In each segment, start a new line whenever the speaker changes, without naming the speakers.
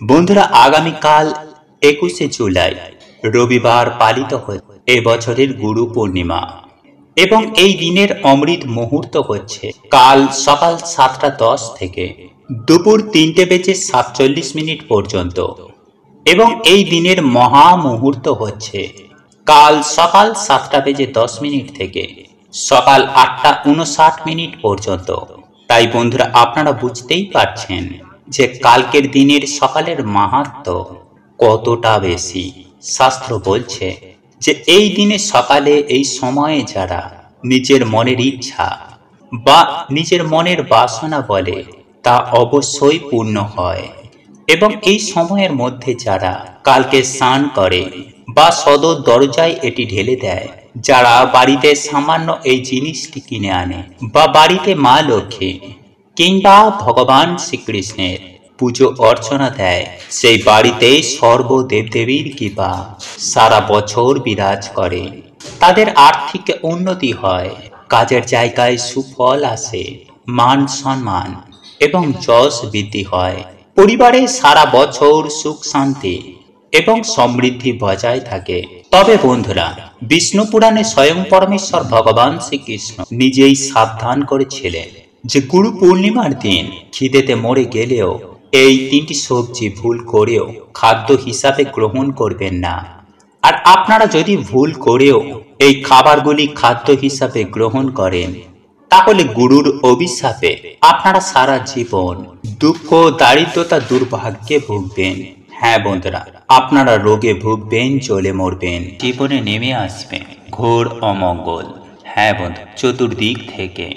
বন্ধুরা, আগামীকাল 21শে জুলাই রবিবার পালিত হচ্ছে এবছরের গুরু পূর্ণিমা এবং এই দিনের অমৃত মুহূর্ত হচ্ছে কাল সকাল 7:10 থেকে দুপুর 3:47 পর্যন্ত এবং এই দিনের মহা মুহূর্ত হচ্ছে কাল সকাল 7:10 থেকে সকাল 8:59 পর্যন্ত। তাই বন্ধুরা, আপনারা বুঝতেই পারছেন যে কালকের দিনের সকালের মাহাত্ম্য কতটা বেশি। শাস্ত্র বলছে যে এই দিনের সকালে এই সময়ে যারা নিজের মনের ইচ্ছা বা নিজের মনের বাসনা বলে তা অবশ্যই পূর্ণ হয় এবং এই সময়ের মধ্যে যারা কালকে স্নান করে বা সদর দরজায় এটি ঢেলে দেয়, যারা বাড়িতে সামান্য এই জিনিসটি কিনে আনে বা বাড়িতে মা লক্ষ্মী কিংবা ভগবান শ্রীকৃষ্ণের পুজো অর্চনা দেয়, সেই বাড়িতে সর্বদেবদেবীর কৃপা সারা বছর বিরাজ করে। তাদের আর্থিক উন্নতি হয়, কাজের জায়গায় সুফল আসে, মান সম্মান এবং যশ বৃদ্ধি হয়, পরিবারে সারা বছর সুখ শান্তি এবং সমৃদ্ধি বজায় থাকে। তবে বন্ধুরা, বিষ্ণু পুরাণে স্বয়ং পরমেশ্বর ভগবান শ্রীকৃষ্ণ নিজেই সাবধান করেছিলেন যে গুরু পূর্ণিমার দিন খিদেতে মরে গেলেও এই 3টি সবজি ভুল করেও খাদ্য হিসাবে গ্রহণ করবেন না। আর আপনারা যদি ভুল করেও এই খাবারগুলি খাদ্য হিসাবে গ্রহণ করেন, তাহলে গুরুর অভিশাপে আপনারা সারা জীবন দুঃখ, দারিদ্রতা, দুর্ভাগ্যে ভুগবেন। হ্যাঁ বন্ধুরা, আপনারা রোগে ভুগবেন, জ্বলে মরবেন, জীবনে নেমে আসবে ঘোর অমঙ্গল। হ্যাঁ বন্ধু, চতুর্দিক থেকে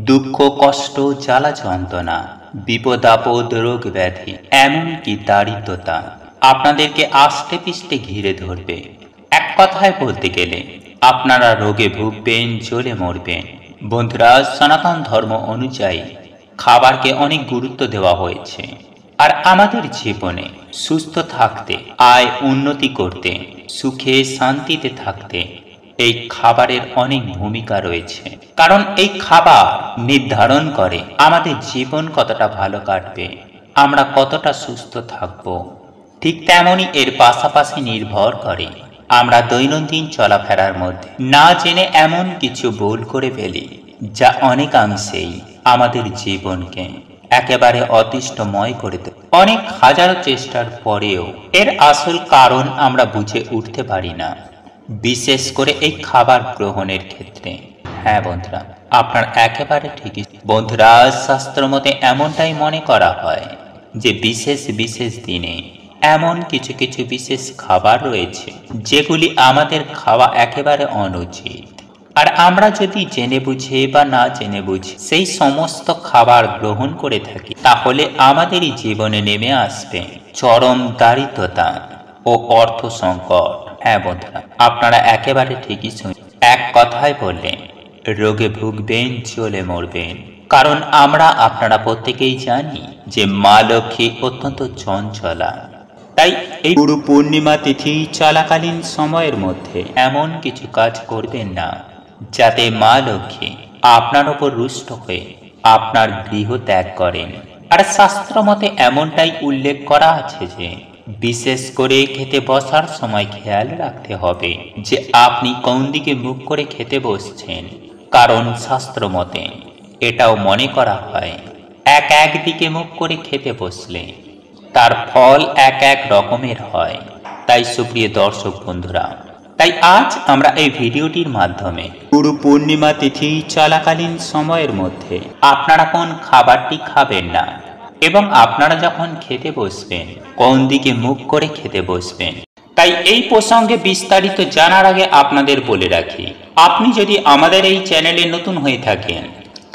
দুঃখ, কষ্ট, জ্বালা যন্ত্রণা, বিপদ আপদ, রোগ ব্যাধি, এমনকি দারিদ্রতা আপনাদেরকে আষ্টে পিষ্টে ঘিরে ধরবে। এক কথায় বলতে গেলে আপনারা রোগে ভুগবেন, জ্বলে মরবেন। বন্ধুরা, সনাতন ধর্ম অনুযায়ী খাবারকে অনেক গুরুত্ব দেওয়া হয়েছে, আর আমাদের জীবনে সুস্থ থাকতে, আয় উন্নতি করতে, সুখে শান্তিতে থাকতে এই খাবারের অনেক ভূমিকা রয়েছে। কারণ এই খাবার নির্ধারণ করে আমাদের জীবন কতটা ভালো কাটবে, আমরা কতটা সুস্থ থাকব। ঠিক তেমনই এর পাশাপাশি নির্ভর করে আমরা দৈনন্দিন চলাফেরার মধ্যে না জেনে এমন কিছু ভুল করে ফেলি যা অনেকাংশেই আমাদের জীবনকে একেবারে অতিষ্ঠময় করে দেয়। অনেক হাজারো চেষ্টার পরেও এর আসল কারণ আমরা বুঝে উঠতে পারি না, বিশেষ করে এই খাবার গ্রহণের ক্ষেত্রে। হ্যাঁ বন্ধুরা, আপনার একেবারে ঠিকই। বন্ধুরা, শাস্ত্র মতে এমনটাই মনে করা হয় যে বিশেষ বিশেষ দিনে এমন কিছু কিছু বিশেষ খাবার রয়েছে যেগুলি আমাদের খাওয়া একেবারে অনুচিত। আর আমরা যদি জেনে বুঝে বা না জেনে বুঝে সেই সমস্ত খাবার গ্রহণ করে থাকি, তাহলে আমাদেরই জীবনে নেমে আসবে চরম দারিদ্রতা ও অর্থ সংকট। হ্যাঁ বন্ধুরা, আপনারা একেবারে ঠিকই শুনুন। এক কথায় বললেন, রোগে ভুগবেন, জ্বলে মরবেন। কারণ আপনারা প্রত্যেকেই জানি যে মা লক্ষ্মী অত্যন্ত চঞ্চলা। তাই এই গুরু পূর্ণিমা তিথি চলাকালীন সময়ের মধ্যে এমন কিছু কাজ করবেন না যাতে মা লক্ষ্মী আপনার ওপর রুষ্ট হয়ে আপনার গৃহ ত্যাগ করেন। আর শাস্ত্র মতে এমনটাই উল্লেখ করা আছে যে বিশেষ করে খেতে বসার সময় খেয়াল রাখতে হবে যে আপনি কোন দিকে মুখ করে খেতে বসছেন। কারণ শাস্ত্র মতে এটাও মনে করা হয় এক দিকে মুখ করে খেতে বসলে তার ফল এক রকমের হয়। তাই সুপ্রিয় দর্শক বন্ধুরা, তাই আজ আমরা এই ভিডিওটির মাধ্যমে গুরু পূর্ণিমা তিথি চলাকালীন সময়ের মধ্যে আপনারা কোন খাবারটি খাবেন না এবং আপনারা যখন খেতে বসবেন কোন দিকে মুখ করে খেতে বসবেন। তাই এই প্রসঙ্গে বিস্তারিত জানার আগে আপনাদের বলে রাখি, আপনি যদি আমাদের এই চ্যানেলে নতুন হয়ে থাকেন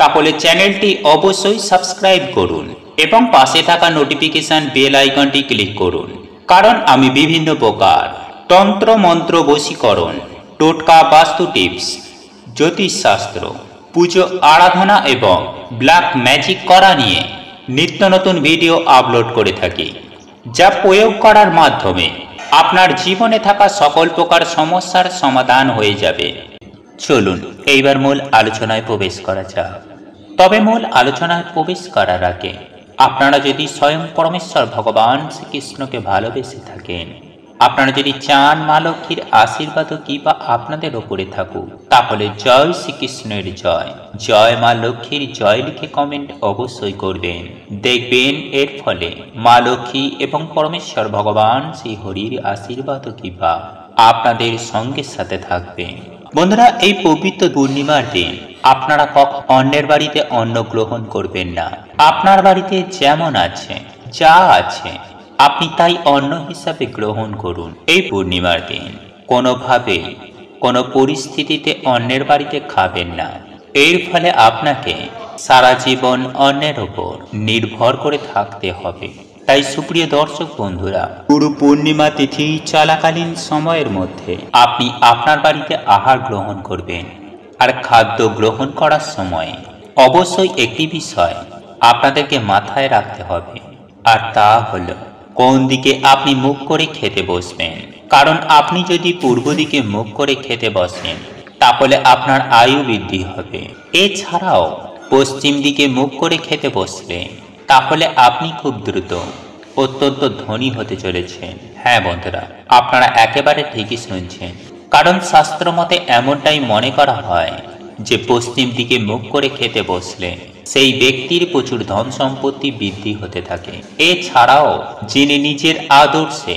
তাহলে চ্যানেলটি অবশ্যই সাবস্ক্রাইব করুন এবং পাশে থাকা নোটিফিকেশন বেল আইকনটি ক্লিক করুন। কারণ আমি বিভিন্ন প্রকার তন্ত্র মন্ত্র, বশীকরণ, টোটকা, বাস্তু টিপস, জ্যোতিষশাস্ত্র, পুজো আরাধনা এবং ব্ল্যাক ম্যাজিক করা নিয়ে নিত্য নতুন ভিডিও আপলোড করে থাকি, যা প্রয়োগ করার মাধ্যমে আপনার জীবনে থাকা সকল প্রকার সমস্যার সমাধান হয়ে যাবে। চলুন এইবার মূল আলোচনায় প্রবেশ করা যাক। তবে মূল আলোচনায় প্রবেশ করার আগে আপনারা যদি স্বয়ং পরমেশ্বর ভগবান শ্রীকৃষ্ণকে ভালোবেসে থাকেন, আপনারা যদি চান মা লক্ষ্মীর আশীর্বাদ ও কৃপা আপনাদের ওপরে থাকুক, তাহলে জয় শ্রীকৃষ্ণের জয়, জয় মা লক্ষ্মীর জয় লিখে কমেন্ট অবশ্যই করবেন। দেখবেন এর ফলে মা লক্ষ্মী এবং পরমেশ্বর ভগবান শ্রী হরির আশীর্বাদ ও কৃপা আপনাদের সঙ্গে সাথে থাকবে। বন্ধুরা, এই পবিত্র পূর্ণিমার দিন আপনারা অন্যের বাড়িতে অন্ন গ্রহণ করবেন না। আপনার বাড়িতে যেমন আছে, যা আছে, আপনি তাই অন্ন হিসাবে গ্রহণ করুন। এই পূর্ণিমার দিন কোনোভাবেই কোনো পরিস্থিতিতে অন্যের বাড়িতে খাবেন না। এর ফলে আপনাকে সারা জীবন অন্যের ওপর নির্ভর করে থাকতে হবে। তাই সুপ্রিয় দর্শক বন্ধুরা, গুরু পূর্ণিমা তিথি চলাকালীন সময়ের মধ্যে আপনি আপনার বাড়িতে আহার গ্রহণ করবেন। আর খাদ্য গ্রহণ করার সময় অবশ্যই একটি বিষয় আপনাদেরকে মাথায় রাখতে হবে, আর তা হলো কোন দিকে আপনি মুখ করে খেতে বসবেন। কারণ আপনি যদি পূর্ব দিকে মুখ করে খেতে বসেন, তাহলে আপনার আয়ু বৃদ্ধি হবে। এছাড়াও পশ্চিম দিকে মুখ করে খেতে বসলে তাহলে আপনি খুব দ্রুত অত্যন্ত ধনী হতে চলেছেন। হ্যাঁ বন্ধুরা, আপনারা একেবারে ঠিকই শুনছেন। কারণ শাস্ত্র মতে এমনটাই মনে করা হয় যে পশ্চিম দিকে মুখ করে খেতে বসলে সেই ব্যক্তির প্রচুর ধন সম্পত্তি বৃদ্ধি হতে থাকে। এছাড়াও যিনি নিজের আদর্শে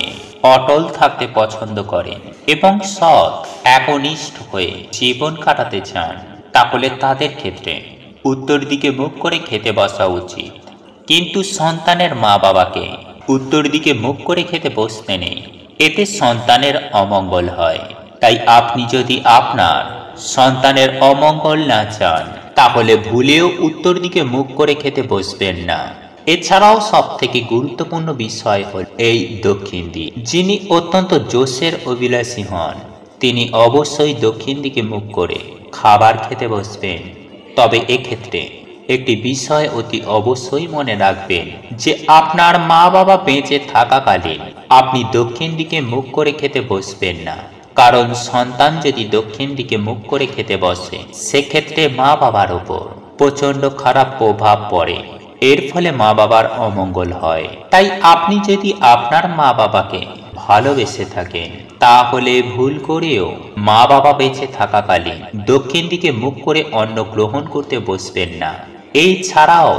অটল থাকতে পছন্দ করেন এবং সৎ একনিষ্ঠ হয়ে জীবন কাটাতে চান, তাহলে তাদের ক্ষেত্রে উত্তর দিকে মুখ করে খেতে বসা উচিত। কিন্তু সন্তানের মা বাবাকে উত্তর দিকে মুখ করে খেতে বসতে নেই, এতে সন্তানের অমঙ্গল হয়। তাই আপনি যদি আপনার সন্তানের অমঙ্গল না চান, তাহলে ভুলেও উত্তর দিকে মুখ করে খেতে বসবেন না। এছাড়াও সব থেকে গুরুত্বপূর্ণ বিষয় হল এই দক্ষিণ দিক। যিনি অত্যন্ত জোশের অভিলাষী হন, তিনি অবশ্যই দক্ষিণ দিকে মুখ করে খাবার খেতে বসবেন। তবে এক্ষেত্রে একটি বিষয় অতি অবশ্যই মনে রাখবেন যে আপনার মা বাবা বেঁচে থাকাকালীন আপনি দক্ষিণ দিকে মুখ করে খেতে বসবেন না। কারণ সন্তান যদি দক্ষিণ দিকে মুখ করে খেতে বসে, সেক্ষেত্রে মা বাবার ওপর প্রচন্ড খারাপ প্রভাব পড়ে। এর ফলে মা বাবার অমঙ্গল হয়। তাই আপনি যদি আপনার মা বাবাকে ভালোবেসে থাকেন, তাহলে ভুল করেও মা বাবা বেঁচে থাকাকালীন দক্ষিণ দিকে মুখ করে অন্ন গ্রহণ করতে বসবেন না। এই ছাড়াও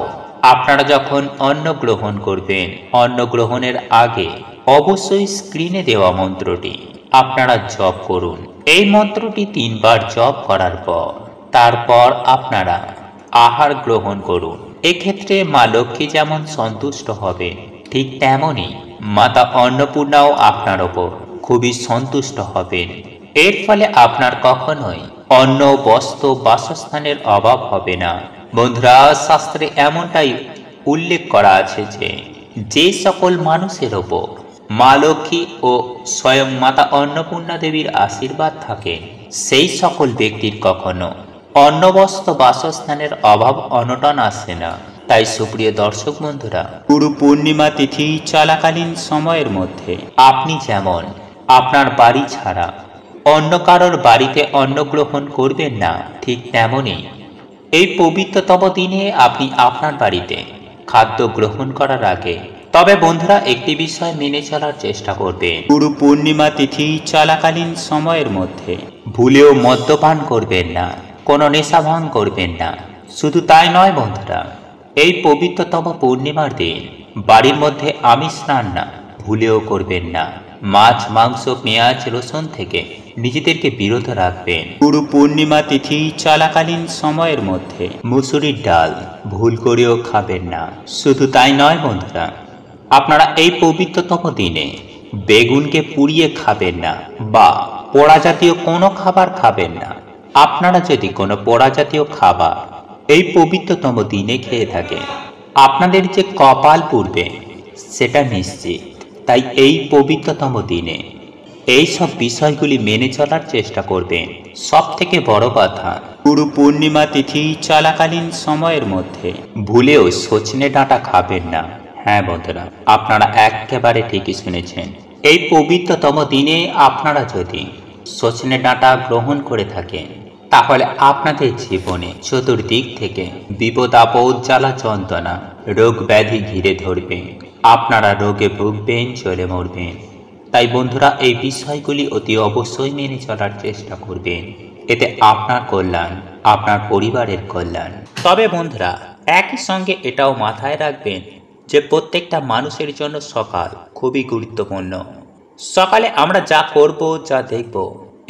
আপনারা যখন অন্ন গ্রহণ করবেন, অন্ন গ্রহণের আগে অবশ্যই স্ক্রিনে দেওয়া মন্ত্রটি আপনারা জপ করুন। এই মন্ত্রটি 3 বার জপ করার পর তারপর আপনারা আহার গ্রহণ করুন। এক্ষেত্রে মা লক্ষ্মী যেমন সন্তুষ্ট হবে, ঠিক তেমনই মাতা অন্নপূর্ণাও আপনার ওপর খুবই সন্তুষ্ট হবেন। এর ফলে আপনার কখনোই অন্ন, বস্ত্র, বাসস্থানের অভাব হবে না। বন্ধুরা, শাস্ত্রে এমনটাই উল্লেখ করা আছে যে যে সকল মানুষের ওপর মা লক্ষ্মী ও স্বয়ং মাতা অন্নপূর্ণা দেবীর আশীর্বাদ থাকে, সেই সকল ব্যক্তির কখনো অন্ন, বস্ত্র, বাসস্থানের অভাব অনটন আসে না। তাই সুপ্রিয় দর্শক বন্ধুরা, গুরু পূর্ণিমা তিথি চলাকালীন সময়ের মধ্যে আপনি যেমন আপনার বাড়ি ছাড়া অন্য কারোর বাড়িতে অন্ন গ্রহণ করবেন না, ঠিক তেমনই এই পবিত্রতম দিনে আপনি আপনার বাড়িতে খাদ্য গ্রহণ করার আগে তবে বন্ধুরা একটি বিষয় মেনে চলার চেষ্টা করবেন। গুরু পূর্ণিমা তিথি চলাকালীন সময়ের মধ্যে ভুলেও মদ্যপান করবেন না, কোনো নেশা ভাঙ করবেন না। শুধু তাই নয় বন্ধুরা, এই পবিত্রতম পূর্ণিমার দিন বাড়ির মধ্যে আমিষ রান্না ভুলেও করবেন না। মাছ, মাংস, পেঁয়াজ, রসুন থেকে নিজেদেরকে বিরত রাখবেন। গুরু পূর্ণিমা তিথি চলাকালীন সময়ের মধ্যে মুসুরির ডাল ভুল করেও খাবেন না। শুধু তাই নয় বন্ধুরা, আপনারা এই পবিত্রতম দিনে বেগুনকে পুড়িয়ে খাবেন না বা পোড়া জাতীয় কোনো খাবার খাবেন না। আপনারা যদি কোনো পোড়া জাতীয় খাবার এই পবিত্রতম দিনে খেয়ে থাকেন, আপনাদের যে কপাল পুড়বে সেটা নিশ্চিত। তাই এই পবিত্রতম দিনে এই সব বিষয়গুলি মেনে চলার চেষ্টা করবেন। সব থেকে বড় কথা, গুরু পূর্ণিমা তিথি চলাকালীন সময়ের মধ্যে ভুলেও সজনে ডাঁটা খাবেন না। হ্যাঁ বন্ধুরা, আপনারা একেবারে ঠিকই শুনেছেন। এই পবিত্রতম দিনে আপনারা যদি সজনে ডাঁটা গ্রহণ করে থাকেন, তাহলে আপনাদের জীবনে চতুর্দিক থেকে বিপদ আপদ, জ্বালা যন্ত্রণা রোগ ব্যাধি ঘিরে ধরবে, আপনারা রোগে ভুগবেন, চলে মরবেন। তাই বন্ধুরা, এই বিষয়গুলি অতি অবশ্যই মেনে চলার চেষ্টা করবেন। এতে আপনার কল্যাণ, আপনার পরিবারের কল্যাণ। তবে বন্ধুরা, একই সঙ্গে এটাও মাথায় রাখবেন যে প্রত্যেকটা মানুষের জন্য সকাল খুবই গুরুত্বপূর্ণ। সকালে আমরা যা করব, যা দেখব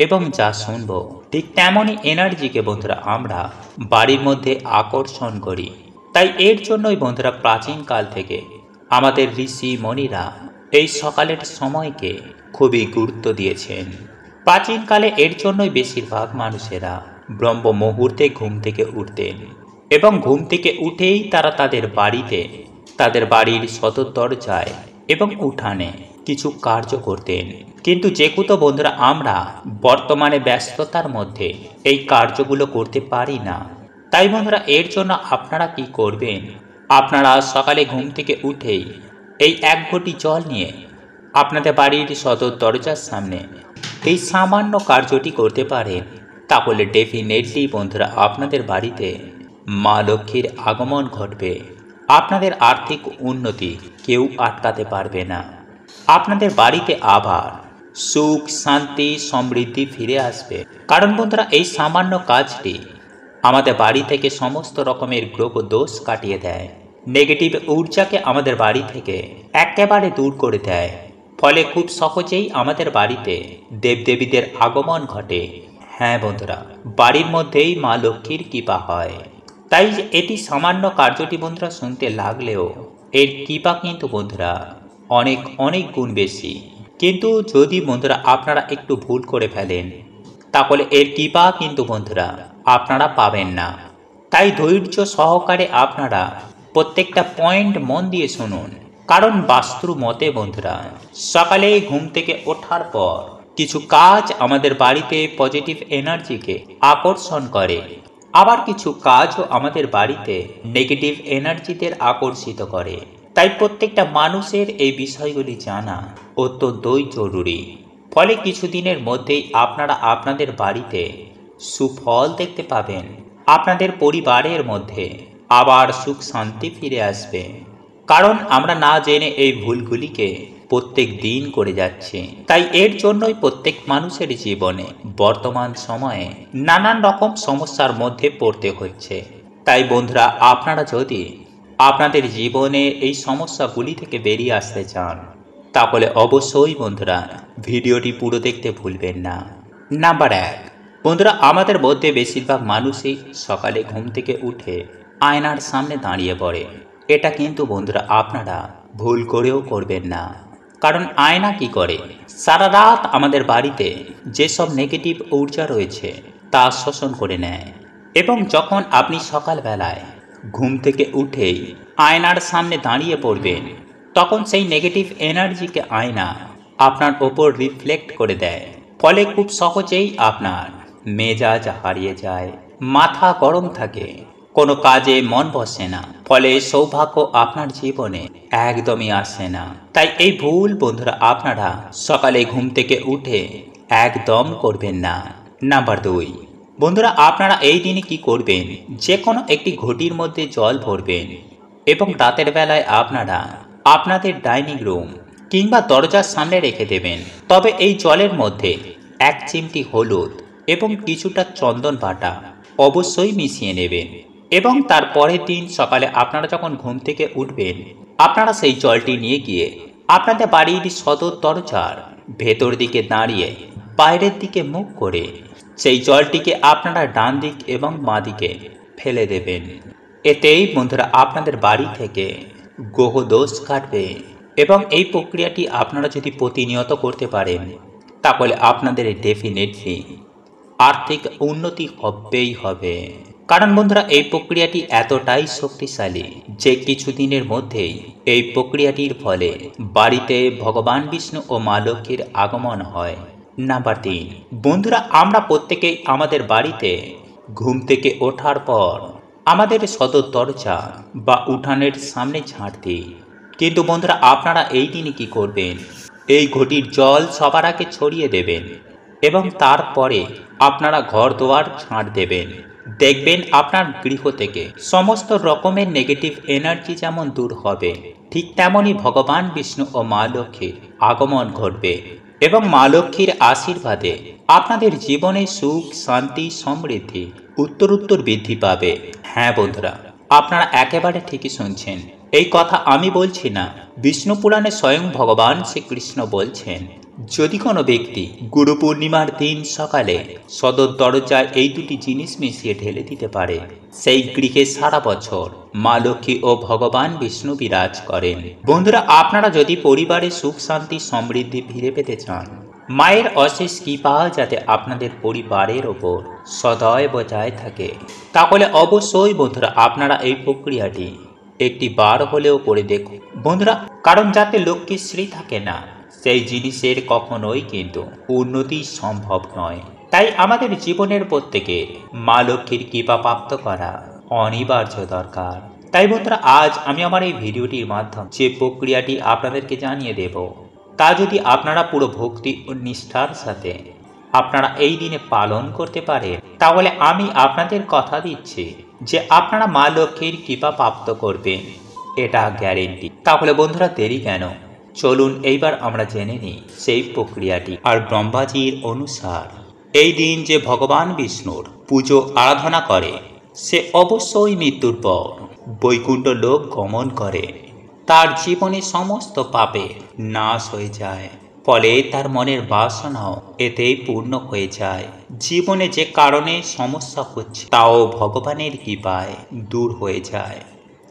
এবং যা শুনব, ঠিক তেমনই এনার্জিকে বন্ধুরা আমরা বাড়ির মধ্যে আকর্ষণ করি। তাই এর জন্যই বন্ধুরা প্রাচীন কাল থেকে আমাদের ঋষি মণিরা এই সকালের সময়কে খুবই গুরুত্ব দিয়েছেন। প্রাচীনকালে এর জন্যই বেশিরভাগ মানুষেরা ব্রহ্ম মুহূর্তে ঘুম থেকে উঠতেন এবং ঘুম থেকে উঠেই তারা তাদের বাড়িতে, তাদের বাড়ির সদর দরজায় এবং উঠানে কিছু কার্য করতেন। কিন্তু যেহেতু বন্ধুরা আমরা বর্তমানে ব্যস্ততার মধ্যে এই কার্যগুলো করতে পারি না, তাই বন্ধুরা এর জন্য আপনারা কি করবেন, আপনারা সকালে ঘুম থেকে উঠেই এই এক ঘটি জল নিয়ে আপনাদের বাড়ির সদর দরজার সামনে এই সামান্য কার্যটি করতে পারেন। তাহলে ডেফিনেটলি বন্ধুরা আপনাদের বাড়িতে মা লক্ষ্মীর আগমন ঘটবে, আপনাদের আর্থিক উন্নতি কেউ আটকাতে পারবে না, আপনাদের বাড়িতে আবার সুখ, শান্তি, সমৃদ্ধি ফিরে আসবে। কারণ বন্ধুরা এই সামান্য কাজটি আমাদের বাড়ি থেকে সমস্ত রকমের গ্রহ দোষ কাটিয়ে দেয়, নেগেটিভ ঊর্জাকে আমাদের বাড়ি থেকে একেবারে দূর করে দেয়। ফলে খুব সহজেই আমাদের বাড়িতে দেবদেবীদের আগমন ঘটে। হ্যাঁ বন্ধুরা, বাড়ির মধ্যেই মা লক্ষ্মীর কৃপা হয়। তাই এটি সামান্য কার্যটি বন্ধুরা শুনতে লাগলেও এর কৃপা কিন্তু বন্ধুরা অনেক অনেক গুণ বেশি। কিন্তু যদি বন্ধুরা আপনারা একটু ভুল করে ফেলেন, তাহলে এর কৃপা কিন্তু বন্ধুরা আপনারা পাবেন না। তাই ধৈর্য সহকারে আপনারা প্রত্যেকটা পয়েন্ট মন দিয়ে শুনুন। কারণ বাস্তুর মতে বন্ধুরা সকালে ঘুম থেকে ওঠার পর কিছু কাজ আমাদের বাড়িতে পজিটিভ এনার্জিকে আকর্ষণ করে, আবার কিছু কাজও আমাদের বাড়িতে নেগেটিভ এনার্জিদের আকর্ষিত করে। তাই প্রত্যেকটা মানুষের এই বিষয়গুলি জানা অত্যন্তই জরুরি। ফলে কিছুদিনের মধ্যেই আপনারা আপনাদের বাড়িতে সুফল দেখতে পাবেন, আপনাদের পরিবারের মধ্যে আবার সুখ শান্তি ফিরে আসবে। কারণ আমরা না জেনে এই ভুলগুলিকে প্রত্যেক দিন করে যাচ্ছি। তাই এর জন্যই প্রত্যেক মানুষের জীবনে বর্তমান সময়ে নানান রকম সমস্যার মধ্যে পড়তে হচ্ছে। তাই বন্ধুরা আপনারা যদি আপনাদের জীবনে এই সমস্যাগুলি থেকে বেরিয়ে আসতে চান, তাহলে অবশ্যই বন্ধুরা ভিডিওটি পুরো দেখতে ভুলবেন না। নাম্বার 1, বন্ধুরা আমাদের মধ্যে বেশিরভাগ মানুষই সকালে ঘুম থেকে উঠে আয়নার সামনে দাঁড়িয়ে পড়ে। এটা কিন্তু বন্ধুরা আপনারা ভুল করেও করবেন না। কারণ আয়না কি করে, সারা রাত আমাদের বাড়িতে যেসব নেগেটিভ ঊর্জা রয়েছে তা শোষণ করে নেয়। এবং যখন আপনি সকালবেলায় ঘুম থেকে উঠেই আয়নার সামনে দাঁড়িয়ে পড়বেন, তখন সেই নেগেটিভ এনার্জিকে আয়না আপনার ওপর রিফ্লেক্ট করে দেয়। ফলে খুব সহজেই আপনার মেজাজ হারিয়ে যায়, মাথা গরম থাকে, কোনো কাজে মন বসে না, ফলে সৌভাগ্য আপনার জীবনে একদমই আসে না। তাই এই ভুল বন্ধুরা আপনারা সকালে ঘুম থেকে উঠে একদম করবেন না। নাম্বার 2, বন্ধুরা আপনারা এই দিনে কি করবেন, যে কোনো একটি ঘটির মধ্যে জল ভরবেন এবং রাতের বেলায় আপনারা আপনাদের ডাইনিং রুম কিংবা দরজার সামনে রেখে দেবেন। তবে এই জলের মধ্যে 1 চিমটি হলুদ এবং কিছুটা চন্দন বাটা অবশ্যই মিশিয়ে নেবেন। এবং তার পরের দিন সকালে আপনারা যখন ঘুম থেকে উঠবেন, আপনারা সেই জলটি নিয়ে গিয়ে আপনাদের বাড়ির সদর দরজার ভেতর দিকে দাঁড়িয়ে বাইরের দিকে মুখ করে সেই জলটিকে আপনারা ডান দিক এবং বাঁ দিকে ফেলে দেবেন। এতেই বন্ধুরা আপনাদের বাড়ি থেকে গ্রহ দোষ কাটবে। এবং এই প্রক্রিয়াটি আপনারা যদি প্রতিনিয়ত করতে পারেন, তাহলে আপনাদের ডেফিনেটলি আর্থিক উন্নতি হবেই হবে। কারণ বন্ধুরা এই প্রক্রিয়াটি এতটাই শক্তিশালী যে কিছুদিনের মধ্যেই এই প্রক্রিয়াটির ফলে বাড়িতে ভগবান বিষ্ণু ও মা লক্ষ্মীর আগমন হয়। নাম্বার 3, বন্ধুরা আমরা প্রত্যেকেই আমাদের বাড়িতে ঘুম থেকে ওঠার পর আমাদের সদর দরজা বা উঠানের সামনে ঝাঁট দিই। কিন্তু বন্ধুরা আপনারা এই দিনে কি করবেন, এই ঘটির জল সবার আগে ছড়িয়ে দেবেন এবং তারপরে আপনারা ঘর দুয়ার ঝাঁট দেবেন। দেখবেন আপনার গৃহ থেকে সমস্ত রকমের নেগেটিভ এনার্জি যেমন দূর হবে, ঠিক তেমনই ভগবান বিষ্ণু ও মা লক্ষ্মীর আগমন ঘটবে এবং মা লক্ষ্মীর আশীর্বাদে আপনাদের জীবনে সুখ, শান্তি, সমৃদ্ধি উত্তরোত্তর বৃদ্ধি পাবে। হ্যাঁ বন্ধুরা, আপনারা একেবারে ঠিকই শুনছেন। এই কথা আমি বলছি না, বিষ্ণু পুরাণে স্বয়ং ভগবান শ্রীকৃষ্ণ বলছেন, যদি কোনো ব্যক্তি গুরু পূর্ণিমার দিন সকালে সদর দরজায় এই দুটি জিনিস মিশিয়ে ঢেলে দিতে পারে, সেই গৃহে সারা বছর মা লক্ষ্মী ও ভগবান বিষ্ণু বিরাজ করেন। বন্ধুরা, আপনারা যদি পরিবারে সুখ, শান্তি, সমৃদ্ধি ফিরে পেতে চান, মায়ের অশেষ কৃপা যাতে আপনাদের পরিবারের ওপর সদয় বজায় থাকে, তাহলে অবশ্যই বন্ধুরা আপনারা এই প্রক্রিয়াটি একটি বার হলেও করে দেখুন বন্ধুরা। কারণ যাতে লক্ষ্মীশ্রী থাকে না, সেই জিনিসের কখনোই কিন্তু উন্নতি সম্ভব নয়। তাই আমাদের জীবনের প্রত্যেকে মা লক্ষ্মীর কৃপা প্রাপ্ত করা অনিবার্য দরকার। তাই বন্ধুরা, আজ আমি আমার এই ভিডিওটির মাধ্যমে যে প্রক্রিয়াটি আপনাদেরকে জানিয়ে দেব, তা যদি আপনারা পুরো ভক্তি ও নিষ্ঠার সাথে আপনারা এই দিনে পালন করতে পারেন, তাহলে আমি আপনাদের কথা দিচ্ছি যে আপনারা মা লক্ষ্মীর কৃপা প্রাপ্ত করবেন, এটা গ্যারেন্টি। তাহলে বন্ধুরা দেরি কেন, চলুন এইবার আমরা জেনে নিই সেই প্রক্রিয়াটি। আর ব্রহ্মাজির অনুসার এই দিন যে ভগবান বিষ্ণুর পুজো আরাধনা করে, সে অবশ্যই মৃত্যুর পর বৈকুণ্ঠ লোক গমন করে। তার জীবনে সমস্ত পাপে নাশ হয়ে যায়, ফলে তার মনের বাসনাও এতেই পূর্ণ হয়ে যায়। জীবনে যে কারণে সমস্যা হচ্ছে, তাও ভগবানের কৃপায় দূর হয়ে যায়।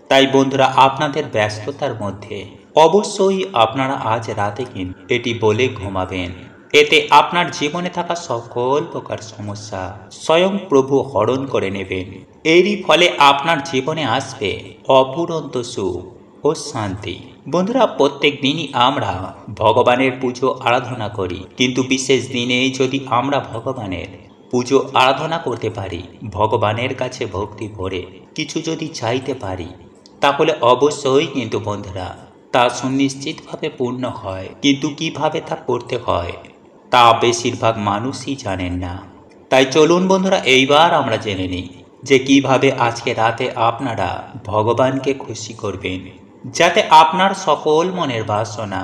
তাই বন্ধুরা, আপনাদের ব্যস্ততার মধ্যে অবশ্যই আপনারা আজ রাতে কিন্তু এটি বলে ঘুমাবেন। এতে আপনার জীবনে থাকা সকল প্রকার সমস্যা স্বয়ং প্রভু হরণ করে নেবেন। এরই ফলে আপনার জীবনে আসবে অফুরন্ত সুখ ও শান্তি। বন্ধুরা, প্রত্যেক দিনই আমরা ভগবানের পুজো আরাধনা করি, কিন্তু বিশেষ দিনে যদি আমরা ভগবানের পুজো আরাধনা করতে পারি, ভগবানের কাছে ভক্তি ভরে কিছু যদি চাইতে পারি, তাহলে অবশ্যই কিন্তু বন্ধুরা তা সুনিশ্চিতভাবে পূর্ণ হয়। কিন্তু কিভাবে তা করতে হয় তা বেশিরভাগ মানুষই জানেন না। তাই চলুন বন্ধুরা, এইবার আমরা জেনে নিই যে কিভাবে আজকে রাতে আপনারা ভগবানকে খুশি করবেন, যাতে আপনার সকল মনের বাসনা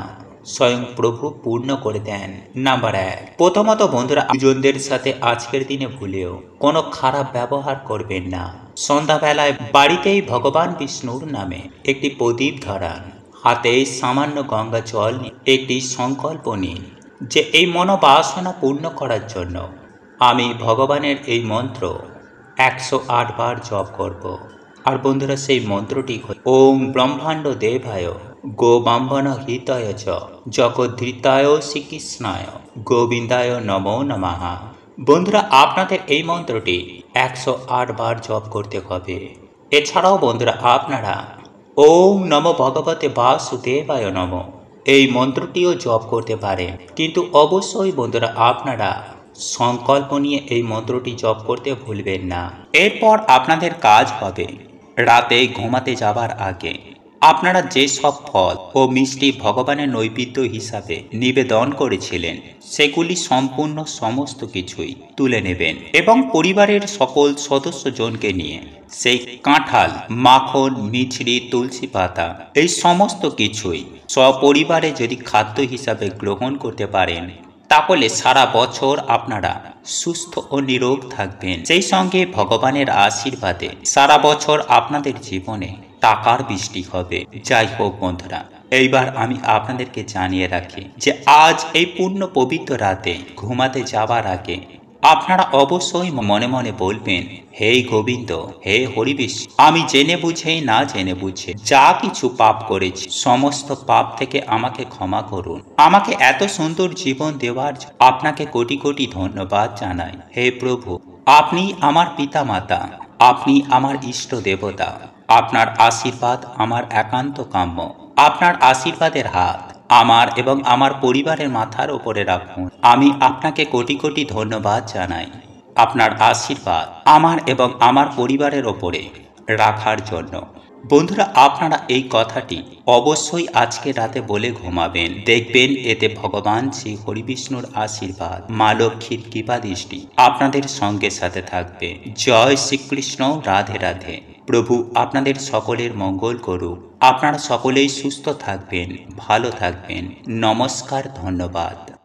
স্বয়ং প্রভু পূর্ণ করে দেন। নাম্বার 1, প্রথমত বন্ধুরা, গুরুজনদের সাথে আজকের দিনে ভুলেও কোনো খারাপ ব্যবহার করবেন না। সন্ধ্যাবেলায় বাড়িতেই ভগবান বিষ্ণুর নামে একটি প্রদীপ ধরান, হাতে সামান্য গঙ্গা জল নিয়ে একটি সংকল্প নিন যে এই মনোবাসনা পূর্ণ করার জন্য আমি ভগবানের এই মন্ত্র 108 বার জপ করব। আর বন্ধুরা, সেই মন্ত্রটি ওম ব্রহ্মাণ্ড দেবায় গোবাম্বন হিতায় চ জগদ্ধৃতায় শ্রীকৃষ্ণায় গোবিন্দায় নমো নমঃ। বন্ধুরা, আপনাদের এই মন্ত্রটি 108 বার জপ করতে হবে। এছাড়াও বন্ধুরা, আপনারা ওম নমো ভগবতে বাসুদেবায় নমঃ এই মন্ত্রটিও জপ করতে পারেন। কিন্তু অবশ্যই বন্ধুরা, আপনারা সংকল্প নিয়ে এই মন্ত্রটি জপ করতে ভুলবেন না। এরপর আপনাদের কাজ হবে, রাতে ঘুমাতে যাবার আগে আপনারা যে সব ফল ও মিষ্টি ভগবানের নৈবেদ্য হিসাবে নিবেদন করেছিলেন, সেগুলি সম্পূর্ণ সমস্ত কিছুই তুলে নেবেন এবং পরিবারের সকল সদস্যজনকে নিয়ে সেই কাঁঠাল, মাখন, মিছরি, তুলসী পাতা এই সমস্ত কিছুই সপরিবারে যদি খাদ্য হিসাবে গ্রহণ করতে পারেন, তাহলে সারা বছর আপনারা সুস্থ ও নিরোগ থাকবেন। সেই সঙ্গে ভগবানের আশীর্বাদে সারা বছর আপনাদের জীবনে টাকার বৃষ্টি হবে। যাই হোক বন্ধুরা, এইবার আমি আপনাদেরকে জানিয়ে রাখি যে আজ এই পূর্ণ পবিত্র রাতে ঘুমাতে যাবার আগে আপনারা অবশ্যই মনে মনে বলবেন, হে গোবিন্দ, হে হরিবিষ্ণু, আমি জেনে বুঝেই না জেনে বুঝে যা কিছু পাপ করেছি, সমস্ত পাপ থেকে আমাকে ক্ষমা করুন। আমাকে এত সুন্দর জীবন দেওয়ার জন্য আপনাকে কোটি কোটি ধন্যবাদ জানাই। হে প্রভু, আপনি আমার পিতা মাতা, আপনি আমার ইষ্ট দেবতা। আপনার আশীর্বাদ আমার একান্ত কাম্য। আপনার আশীর্বাদের হাত আমার এবং আমার পরিবারের মাথার উপরে রাখুন। আমি আপনাকে কোটি কোটি ধন্যবাদ জানাই আপনার আশীর্বাদ আমার এবং আমার পরিবারের ওপরে রাখার জন্য। বন্ধুরা, আপনারা এই কথাটি অবশ্যই আজকে রাতে বলে ঘুমাবেন। দেখবেন এতে ভগবান শ্রী হরিবিষ্ণুর আশীর্বাদ, মা লক্ষ্মীর কৃপা দৃষ্টি আপনাদের সঙ্গে সাথে থাকবে। জয় শ্রীকৃষ্ণ, রাধে রাধে। প্রভু আপনাদের সকলের মঙ্গল করুক। আপনারা সকলেই সুস্থ থাকবেন, ভালো থাকবেন। নমস্কার, ধন্যবাদ।